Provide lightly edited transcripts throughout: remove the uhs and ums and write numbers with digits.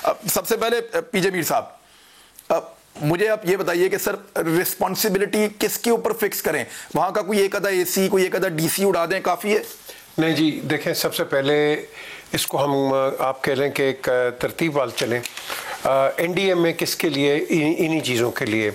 सबसे पहले पीजे मीर साहब, मुझे आप ये बताइए कि सर रिस्पॉन्सिबिलिटी किसके ऊपर फिक्स करें? वहां का कोई एक आधा एसी, कोई एक आधा डीसी उड़ा दें, काफ़ी है? नहीं जी, देखें, सबसे पहले इसको हम आप कह लें कि एक तरतीब वाल चलें। एनडीएम में किसके लिए? इन्हीं चीज़ों के लिए।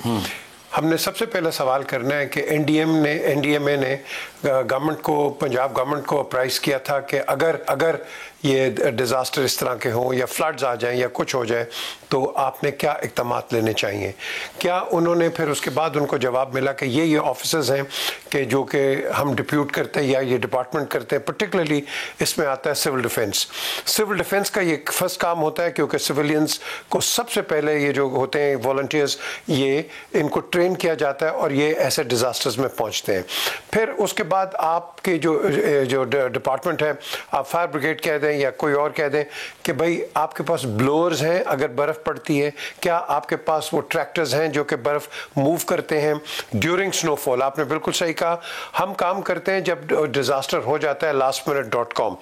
हमने सबसे पहले सवाल करना है कि एनडीएमए ने गवर्नमेंट को, पंजाब गवर्नमेंट को अप्राइज किया था कि अगर ये डिज़ास्टर इस तरह के हों या फ्लड्स आ जाएं या कुछ हो जाए तो आपने क्या इक़दामात लेने चाहिए। क्या उन्होंने फिर उसके बाद उनको जवाब मिला कि ये ऑफिसर्स हैं कि जो कि हम डिप्यूट करते हैं या ये डिपार्टमेंट करते हैं। पर्टिकुलरली इसमें आता है सिविल डिफेंस। सिविल डिफेंस का ये फर्स्ट काम होता है क्योंकि सिविलियंस को सबसे पहले ये जो होते हैं वॉलंटियर्स, ये इनको ट्रेन किया जाता है और ये ऐसे डिज़ास्टर्स में पहुँचते हैं। फिर उसके बाद आपके जो डिपार्टमेंट है, आप फायर ब्रिगेड कह दें या कोई और कह दें कि भाई आपके पास ब्लोअर्स हैं अगर बर्फ़ पड़ती है, क्या आपके पास वो ट्रैक्टर्स हैं जो कि बर्फ़ मूव करते हैं ड्यूरिंग स्नोफॉल। आपने बिल्कुल सही कहा, हम काम करते हैं जब डिज़ास्टर हो जाता है lastminute.com।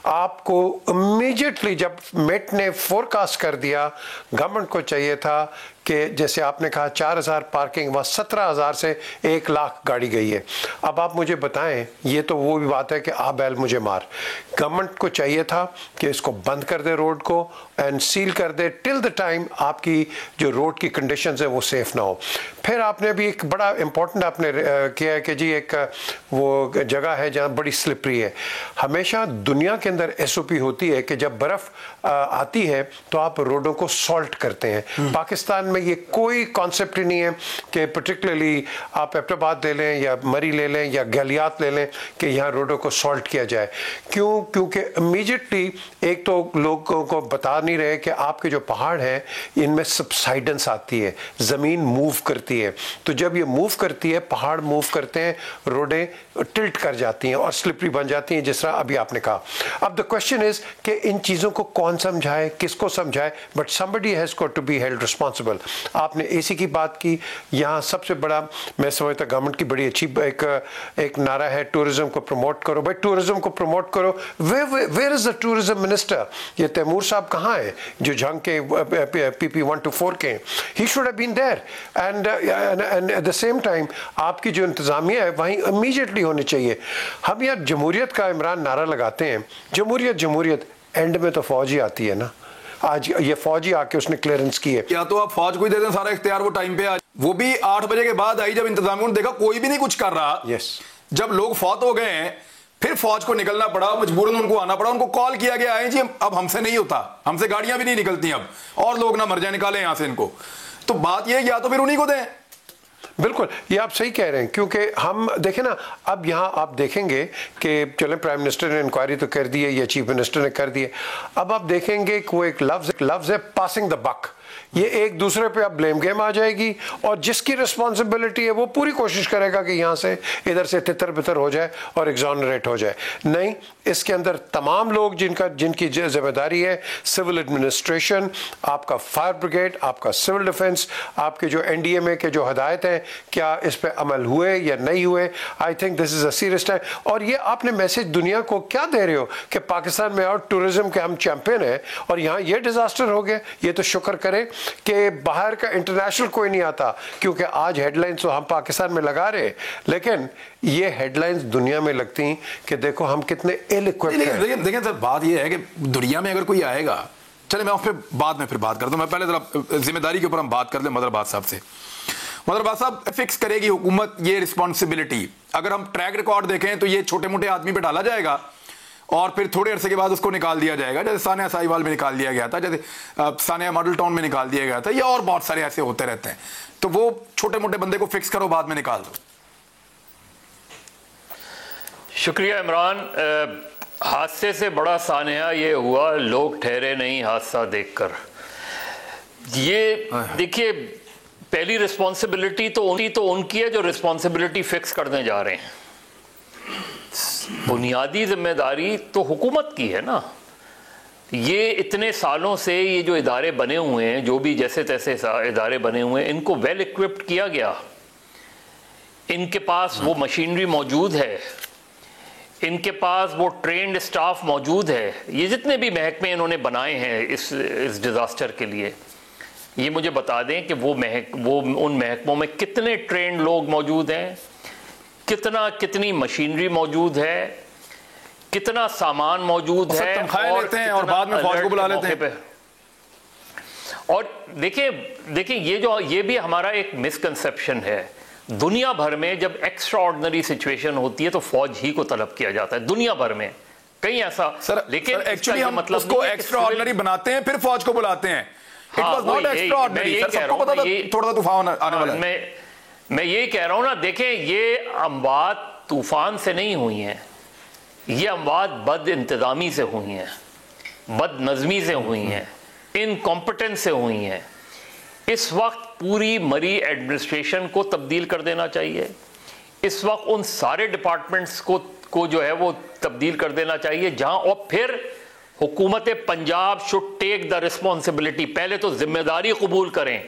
आपको इमीडिएटली जब मेट ने फोरकास्ट कर दिया, गवर्नमेंट को चाहिए था कि जैसे आपने कहा 4000 पार्किंग, वहाँ 17,000 से 1 लाख गाड़ी गई है। अब आप मुझे बताएं, ये तो वो भी बात है कि आ बैल मुझे मार। गवर्नमेंट को चाहिए था कि इसको बंद कर दे रोड को एंड सील कर दे टिल द टाइम आपकी जो रोड की कंडीशंस है वो सेफ ना हो। फिर आपने भी एक बड़ा इंपॉर्टेंट आपने किया है कि जी एक वो जगह है जहाँ बड़ी स्लिपरी है। हमेशा दुनिया के अंदर एसओपी होती है कि जब बर्फ़ आती है तो आप रोडों को सॉल्ट करते हैं। पाकिस्तान में ये कोई कॉन्सेप्ट ही नहीं है कि पर्टिकुलरली आप एबटाबाद ले लें या मरी ले लें या गलियात ले लें कि यहाँ रोडों को सॉल्ट किया जाए। क्यों? क्योंकि इमीडिएटली एक तो लोगों को बता नहीं रहे कि आपके जो पहाड़ हैं इनमें सबसाइडेंस आती है, ज़मीन मूव करती है। तो जब ये मूव करती है, पहाड़ मूव करते हैं, रोडें टिल्ट कर जाती हैं और स्लिपरी बन जाती हैं, जिस तरह अभी आपने कहा। अब द क्वेश्चन इज कि इन चीज़ों को कौन समझाए, किसको समझाए, but somebody has got to be held responsible. आपने एसी की बात की, यहाँ सबसे बड़ा मैं समझता गवर्नमेंट की बड़ी अच्छी एक नारा है, टूरिज्म को प्रमोट करो। भाई टूरिज्म को प्रमोट करो, where is the tourism minister? ये तैमूर साहब कहाँ है जो जंग के PP 1 to 4 के? ही should have been there and at the same time आपकी जो इंतजामिया है वहीं इमीडिएटली होनी चाहिए। हम यार जमहूरियत का इमरान नारा लगाते हैं, जमहूरियत जमहूरियत, एंड में तो फौज ही आती है ना। आज ये फौज ही आके उसने क्लियरेंस की है। क्या तो आप फौज को ही दे दें सारा इख्तियार वो टाइम पे? आज वो भी 8 बजे के बाद आई जब इंतजामियों ने देखा कोई भी नहीं कुछ कर रहा। यस, जब लोग फौत हो गए हैं फिर फौज को निकलना पड़ा, मजबूरन उनको आना पड़ा। उनको कॉल किया गया है जी अब हमसे नहीं होता, हमसे गाड़ियां भी नहीं निकलती अब, और लोग ना मर जाए, निकाले यहां से इनको। तो बात यह या तो फिर उन्हीं को दें। बिल्कुल, ये आप सही कह रहे हैं, क्योंकि हम देखें ना, अब यहाँ आप देखेंगे कि चलें प्राइम मिनिस्टर ने इंक्वायरी तो कर दी है या चीफ मिनिस्टर ने कर दी है। अब आप देखेंगे कि वो एक लफ्ज है पासिंग द बक। ये एक दूसरे पे अब ब्लेम गेम आ जाएगी और जिसकी रिस्पॉन्सिबिलिटी है वो पूरी कोशिश करेगा कि यहाँ से इधर से तितर बितर हो जाए और एग्जॉनरेट हो जाए। नहीं, इसके अंदर तमाम लोग जिनकी जिम्मेदारी है, सिविल एडमिनिस्ट्रेशन, आपका फायर ब्रिगेड, आपका सिविल डिफेंस, आपके जो एनडीएमए के जो हदायत हैं, क्या इस पर अमल हुए या नहीं हुए। I think this is a serious time. और ये आपने मैसेज दुनिया को क्या दे रहे हो कि पाकिस्तान में और टूरिज्म के हम चैंपियन हैं और यहाँ ये डिज़ास्टर हो गया। ये तो शुक्र करें कि बाहर का इंटरनेशनल कोई नहीं आता, क्योंकि आज हेडलाइंस तो हम पाकिस्तान में लगा रहे, लेकिन ये हेडलाइंस दुनिया में लगती कि देखो हम कितने इल इक्विप्ड हैं। देखिए सर, बात ये है कि दुनिया में अगर कोई आएगा, चले मैं उस पर बाद में फिर बात करता हूं। मैं पहले जरा जिम्मेदारी के ऊपर हम बात कर लें मदरबाद साहब से। मदरबाद साहब, फिक्स करेगी हुकूमत ये रिस्पॉन्सिबिलिटी? अगर हम ट्रैक रिकॉर्ड देखें तो ये छोटे मोटे आदमी पे डाला जाएगा और फिर थोड़े अरसे के बाद उसको निकाल दिया जाएगा, जैसे सानिया साहिवाल में निकाल दिया गया था, जैसे सानिया मॉडल टाउन में निकाल दिया गया था, या और बहुत सारे ऐसे होते रहते हैं। तो वो छोटे मोटे बंदे को फिक्स करो, बाद में निकाल दो। शुक्रिया इमरान। हादसे से बड़ा सानिया ये हुआ, लोग ठहरे नहीं हादसा देखकर। ये देखिए, पहली रिस्पॉन्सिबिलिटी तो उनकी है जो रिस्पॉन्सिबिलिटी फिक्स करने जा रहे हैं। बुनियादी जिम्मेदारी तो हुकूमत की है ना। ये इतने सालों से ये जो इदारे बने हुए हैं, जो भी जैसे तैसे इदारे बने हुए हैं, इनको वेल इक्विप्ड किया गया, इनके पास वो मशीनरी मौजूद है, इनके पास वो ट्रेंड स्टाफ मौजूद है। ये जितने भी महकमे इन्होंने बनाए हैं इस डिज़ास्टर के लिए, ये मुझे बता दें कि वो उन महकमों में कितने ट्रेंड लोग मौजूद हैं, कितनी मशीनरी मौजूद है, कितना सामान मौजूद है, और लेते हैं और बाद में फौज को बुला लेते हैं। और देखिए ये भी हमारा एक मिसकंसेप्शन है। दुनिया भर में जब एक्स्ट्रा ऑर्डिनरी सिचुएशन होती है तो फौज ही को तलब किया जाता है, दुनिया भर में कहीं ऐसा। लेकिन एक्चुअली हम मतलब उसको एक्स्ट्रा ऑर्डिनरी बनाते हैं, फिर फौज को बुलाते हैं। It was not extra ordinary sir, सबको पता था थोड़ा सा तूफान आने वाला है। मैं यही कह रहा हूं ना, देखें ये अमवात तूफान से नहीं हुई हैं, ये अमवात बद इंतजामी से हुई हैं, बद नज़मी से हुई हैं, इनकॉम्पिटेंस से हुई हैं। इस वक्त पूरी मरी एडमिनिस्ट्रेशन को तब्दील कर देना चाहिए। इस वक्त उन सारे डिपार्टमेंट्स को जो है वो तब्दील कर देना चाहिए जहां, और फिर हुकूमत Punjab should take the responsibility. पहले तो जिम्मेदारी कबूल करें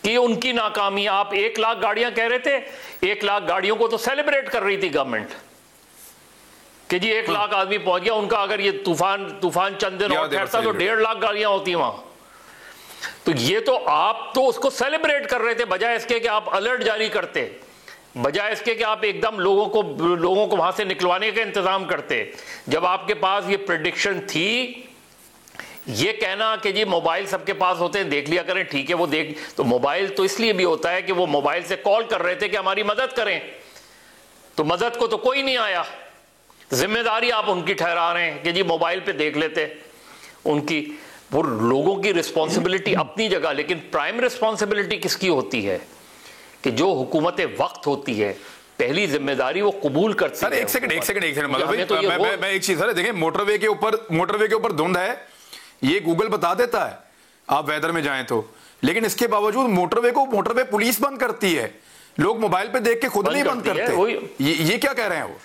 कि उनकी नाकामी। आप 1 लाख गाड़ियां कह रहे थे, 1 लाख गाड़ियों को तो सेलिब्रेट कर रही थी गवर्नमेंट कि जी 1 लाख आदमी पहुंच गया उनका। अगर ये तूफान चंद दिन और ठहरता तो 1.5 लाख गाड़ियां होती वहां। तो ये तो आप तो उसको सेलिब्रेट कर रहे थे, बजाय इसके कि आप अलर्ट जारी करते, बजाय इसके कि आप एकदम लोगों को वहां से निकलवाने का इंतजाम करते। जब आपके पास ये प्रेडिक्शन थी, ये कहना कि जी मोबाइल सबके पास होते हैं, देख लिया करें, ठीक है वो देख, तो मोबाइल तो इसलिए भी होता है कि वो मोबाइल से कॉल कर रहे थे कि हमारी मदद करें, तो मदद को तो कोई नहीं आया। जिम्मेदारी आप उनकी ठहरा रहे हैं कि जी मोबाइल पे देख लेते उनकी। वो लोगों की रिस्पॉन्सिबिलिटी अपनी जगह, लेकिन प्राइम रिस्पॉन्सिबिलिटी किसकी होती है कि जो हुकूमत वक्त होती है, पहली जिम्मेदारी वो कबूल करती है। सर एक सेकंड मतलब मैं एक चीज सर, देखें मोटरवे के ऊपर धुंध है, ये गूगल बता देता है आप वेदर में जाएं तो, लेकिन इसके बावजूद मोटरवे पुलिस बंद करती है, लोग मोबाइल पे देख के खुद नहीं बंद करते। ये क्या कह रहे हैं वो?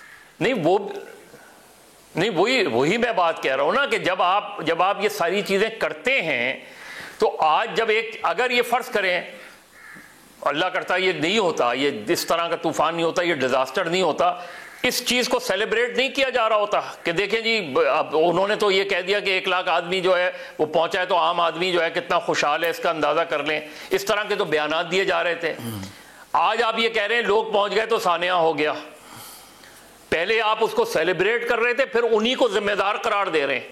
नहीं वही मैं बात कह रहा हूं ना कि जब आप ये सारी चीजें करते हैं तो आज जब अगर ये फर्ज करें, अल्लाह करता ये नहीं होता, ये इस तरह का तूफान नहीं होता, ये डिजास्टर नहीं होता, इस चीज को सेलिब्रेट नहीं किया जा रहा होता कि देखें जी अब उन्होंने तो ये कह दिया कि 1 लाख आदमी जो है वो पहुंचा है, तो आम आदमी जो है कितना खुशहाल है इसका अंदाजा कर लें। इस तरह के तो बयानात दिए जा रहे थे। आज आप ये कह रहे हैं लोग पहुंच गए तो सानिया हो गया। पहले आप उसको सेलिब्रेट कर रहे थे, फिर उन्हीं को जिम्मेदार करार दे रहे हैं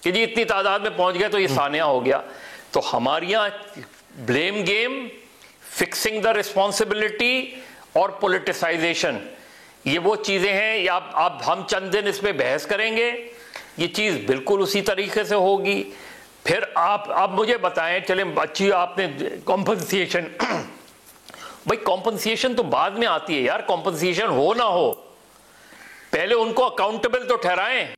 कि जी इतनी तादाद में पहुंच गए तो ये सानिया हो गया। तो हमारे यहाँ blame game, fixing the responsibility और पॉलिटिसाइजेशन, ये वो चीजें हैं। आप हम चंद दिन इस पे बहस करेंगे, ये चीज बिल्कुल उसी तरीके से होगी। फिर आप मुझे बताएं, चले अच्छी आपने कॉम्पनसेशन भाई कॉम्पनसेशन तो बाद में आती है यार, कॉम्पनसेशन हो ना हो, पहले उनको अकाउंटेबल तो ठहराएं।